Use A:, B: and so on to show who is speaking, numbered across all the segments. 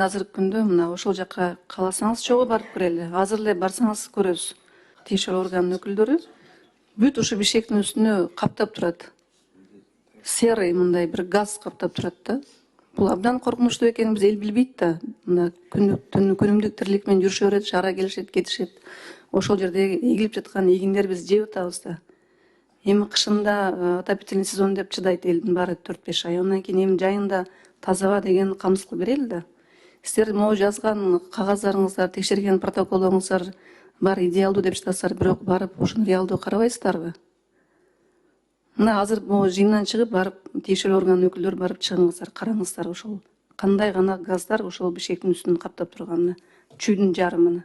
A: Азыркы күндө мына ошол жака кааласаңыз чогуу барып көрели. Азыр эле барсаңыз көрөсүз. Тиешелүү органдын өкүлдөрү бүт ушу бишектин үстүнө каптап турат. Серый мындай бир газ каптап турат да. Бул абдан коркунучтуу экенин биз эл билбейт да. Мына күнүмдүк тирилик менен жүрүшө берет, шаарга келишет, кетишет. Ошол жерде эгилип жаткан эгиндерди биз жеп атабыз да. Эми кышында отопительный сезон деп чыдайт элдин баары 4-5 ай. Андан кийин эми жайында тазаба деген камсыз берели да. Силер могу жазган кагаздарыңыздар, текшерген протоколуңуздар баары идеалдуу деп жатасыздар, бирок барып ошону реалдуу карабайсыздарбы? Мына азыр могу жыйындан чыгып барып тиешелүү органдын өкүлдөрү барып чыгыңыздар, караңыздар ошол кандай гана газдар ошол бишектин үстүн каптап турганын, чүйдүн жарымын.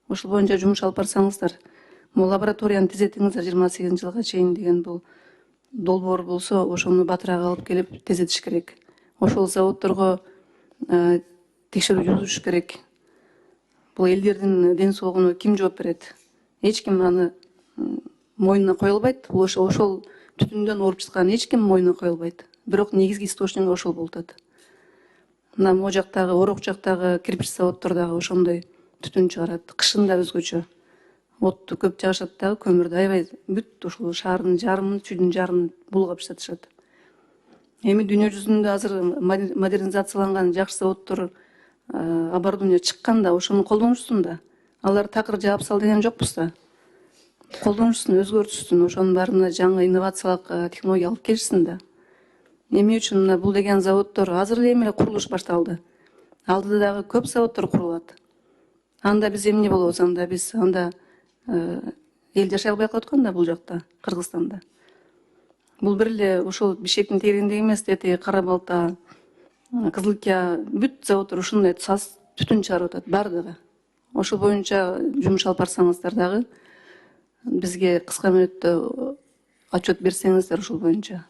A: Ошол боюнча жумуш алып барсаңыздар, могу лабораторияны тездетиңиздер 28 жылга чейин деген бул долбоор болсо, ошону батыраак алып келип тездетиш керек. Ошол заводдорго текшерүү жүргүзүш керек. Бул элдердин ден соолугуна ким жооп берет? Эч ким аны мойнуна кое албайт. Бул ошол түтүндөн ооруп жаткан эч ким мойнуна кое албайт. Бирок негизги источниги ошол болуп атат. Мына могу жактагы, Орок жактагы кирпич заводдор дагы ошондой түтүн чыгарат. Кышында өзгөчө. Отту көп жагышат дагы, көмүрдү аябай бүт ошол шаардын жарымын, чүйдүн жарымын булгап иштетишет. Эми дүйнө жүзүндө азыр модернизацияланган жакшы заводдор оборудование чыккан да, ошону колдонушсун да. Алар такыр жаап сал деген жокпуз да. Колдонушсун, өзгөртүшсүн, ошонун баарына жаңы инновациялык технология алып келишсин да. Эми үчүн мына бул деген заводдор азыр эми эле курулуш башталды. Алдыда дагы көп заводдор курулат. Анда биз эмне болобуз? Анда биз эл жашай албай калат го анда бул жакта, Кыргызстанда. Бул бир эле ошол бишектин тегерегиндеги эмес, эти Кара Балта, Кызылкия бүт заводдор ушундай саз түтүн чыгарып атат баардыгы. Ошол боюнча жумуш алып барсаңыздар дагы бизге кыска мөөнөттө отчет берсеңиздер ошол боюнча.